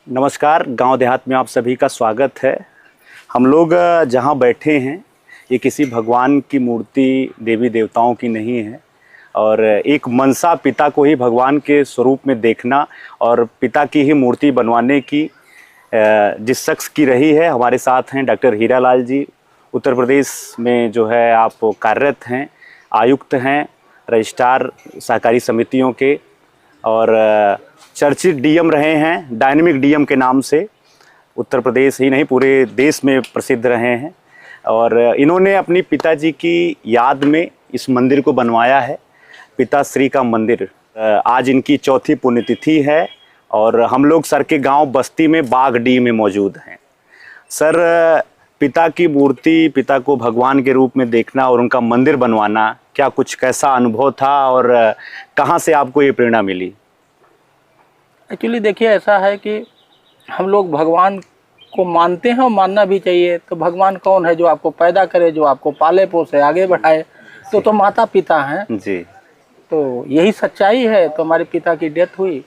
नमस्कार, गांव देहात में आप सभी का स्वागत है। हम लोग जहां बैठे हैं ये किसी भगवान की मूर्ति, देवी देवताओं की नहीं है और एक मनसा पिता को ही भगवान के स्वरूप में देखना और पिता की ही मूर्ति बनवाने की जिस शख्स की रही है। हमारे साथ हैं डॉक्टर हीरालाल जी, उत्तर प्रदेश में जो है आप कार्यरत हैं, आयुक्त हैं, रजिस्ट्रार सहकारी समितियों के और चर्चित डीएम रहे हैं, डायनेमिक डीएम के नाम से। उत्तर प्रदेश ही नहीं पूरे देश में प्रसिद्ध रहे हैं और इन्होंने अपनी पिताजी की याद में इस मंदिर को बनवाया है, पिताश्री का मंदिर। आज इनकी चौथी पुण्यतिथि है और हम लोग सर के गांव बस्ती में बागडी में मौजूद हैं। सर, पिता की मूर्ति, पिता को भगवान के रूप में देखना और उनका मंदिर बनवाना, क्या कुछ कैसा अनुभव था और कहाँ से आपको ये प्रेरणा मिली? एक्चुअली देखिए, ऐसा है कि हम लोग भगवान को मानते हैं और मानना भी चाहिए। तो भगवान कौन है? जो आपको पैदा करे, जो आपको पाले पोसे आगे बढ़ाए, तो माता पिता हैं जी। तो यही सच्चाई है। तो हमारे पिता की डेथ हुई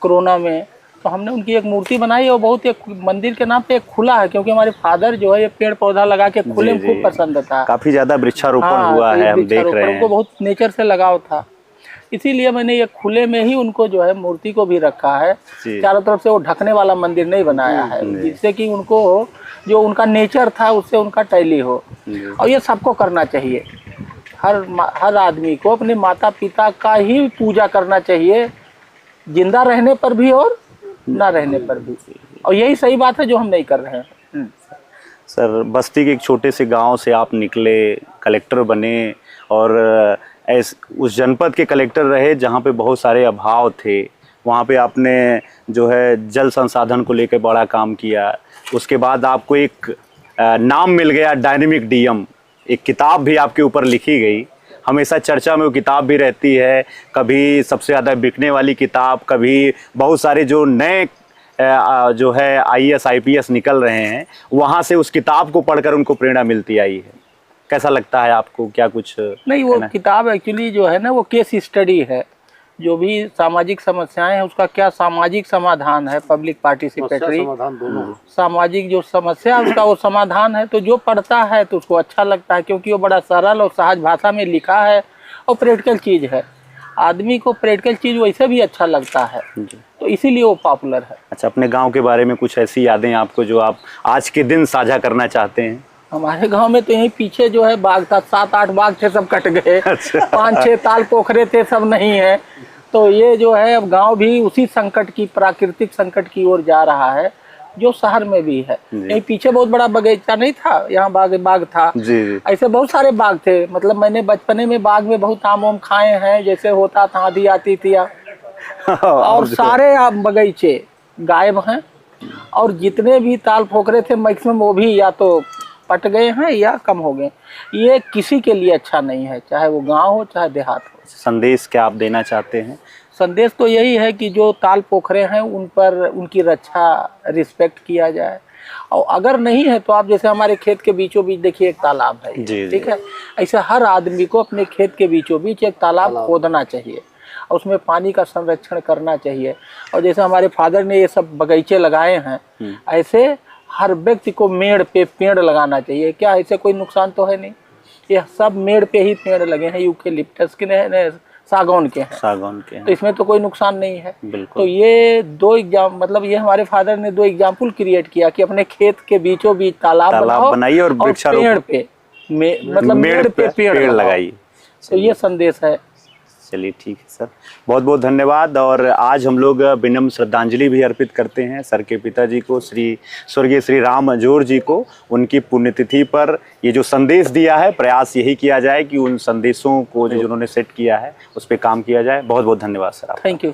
कोरोना में, तो हमने उनकी एक मूर्ति बनाई और बहुत एक मंदिर के नाम पे एक खुला है, क्योंकि हमारे फादर जो है ये पेड़ पौधा लगा के खुले में खूब पसंद था। काफी ज्यादा वृक्षारोपण हुआ है, हम देख रहे हैं। उनको बहुत नेचर से लगाव था, इसीलिए मैंने ये खुले में ही उनको जो है मूर्ति को भी रखा है। चारों तरफ से वो ढकने वाला मंदिर नहीं बनाया है, जिससे कि उनको जो उनका नेचर था उससे उनका टैली हो। और ये सबको करना चाहिए, हर आदमी को अपने माता पिता का ही पूजा करना चाहिए, जिंदा रहने पर भी और ना रहने पर भी। और यही सही बात है जो हम नहीं कर रहे हैं। सर, बस्ती के एक छोटे से गांव से आप निकले, कलेक्टर बने और उस जनपद के कलेक्टर रहे जहां पे बहुत सारे अभाव थे। वहां पे आपने जो है जल संसाधन को लेकर बड़ा काम किया। उसके बाद आपको एक नाम मिल गया, डायनेमिक डीएम। एक किताब भी आपके ऊपर लिखी गई, हमेशा चर्चा में वो किताब भी रहती है। कभी सबसे ज़्यादा बिकने वाली किताब, कभी बहुत सारे जो नए जो है आईएएस आईपीएस निकल रहे हैं, वहाँ से उस किताब को पढ़कर उनको प्रेरणा मिलती आई है। कैसा लगता है आपको? क्या कुछ नहीं, वो किताब एक्चुअली जो है ना, वो केस स्टडी है। जो भी सामाजिक समस्याएं हैं उसका क्या सामाजिक समाधान है, पब्लिक पार्टिसिपेटरी सामाजिक जो समस्या है उसका वो समाधान है। तो जो पढ़ता है तो उसको अच्छा लगता है, क्योंकि वो बड़ा सरल और सहज भाषा में लिखा है और प्रैक्टिकल चीज़ है। आदमी को प्रैक्टिकल चीज़ वैसे भी अच्छा लगता है, तो इसीलिए वो पॉपुलर है। अच्छा, अपने गाँव के बारे में कुछ ऐसी यादें आपको जो आप आज के दिन साझा करना चाहते हैं? हमारे गांव में तो यहीं पीछे जो है बाग था, 7-8 बाग थे, सब कट गए। 5-6 ताल पोखरे थे, सब नहीं है। तो ये जो है अब गांव भी उसी संकट की, प्राकृतिक संकट की ओर जा रहा है, जो शहर में भी है। यहीं पीछे बहुत बड़ा बगीचा नहीं था, यहाँ बाग था। ऐसे बहुत सारे बाग थे। मतलब मैंने बचपने में बाग में बहुत आम वाम खाए हैं, जैसे होता था, आंधी आती थी और सारे बगीचे गायब हैं। और जितने भी ताल पोखरे थे मैक्सिमम वो भी या तो पट गए हैं या कम हो गए। ये किसी के लिए अच्छा नहीं है, चाहे वो गांव हो चाहे देहात हो। संदेश क्या आप देना चाहते हैं? संदेश तो यही है कि जो ताल पोखरे हैं उन पर उनकी रक्षा, रिस्पेक्ट किया जाए। और अगर नहीं है तो आप जैसे हमारे खेत के बीचों बीच देखिए एक तालाब है, ठीक है। ऐसे हर आदमी को अपने खेत के बीचों बीच एक तालाब खोदना चाहिए और उसमें पानी का संरक्षण करना चाहिए। और जैसे हमारे फादर ने ये सब बगीचे लगाए हैं, ऐसे हर व्यक्ति को मेड़ पे पेड़ लगाना चाहिए। क्या ऐसे कोई नुकसान तो है नहीं, ये सब मेड़ पे ही पेड़ लगे हैं, यूकेलिप्टस के, सागौन के हैं। तो इसमें तो कोई नुकसान नहीं है। तो ये दो एग्जाम, मतलब ये हमारे फादर ने 2 एग्जाम्पल क्रिएट किया कि अपने खेत के बीचों बीच तालाब बनाइए और पेड़ पे मतलब मेड़ पे पेड़ लगाइए। तो ये संदेश है। चलिए, ठीक है सर, बहुत बहुत धन्यवाद। और आज हम लोग विनम्र श्रद्धांजलि भी अर्पित करते हैं सर के पिताजी को, स्वर्गीय श्री राम अजोर जी को। उनकी पुण्यतिथि पर ये जो संदेश दिया है, प्रयास यही किया जाए कि उन संदेशों को जो उन्होंने सेट किया है उस पर काम किया जाए। बहुत बहुत धन्यवाद सर। Thank you.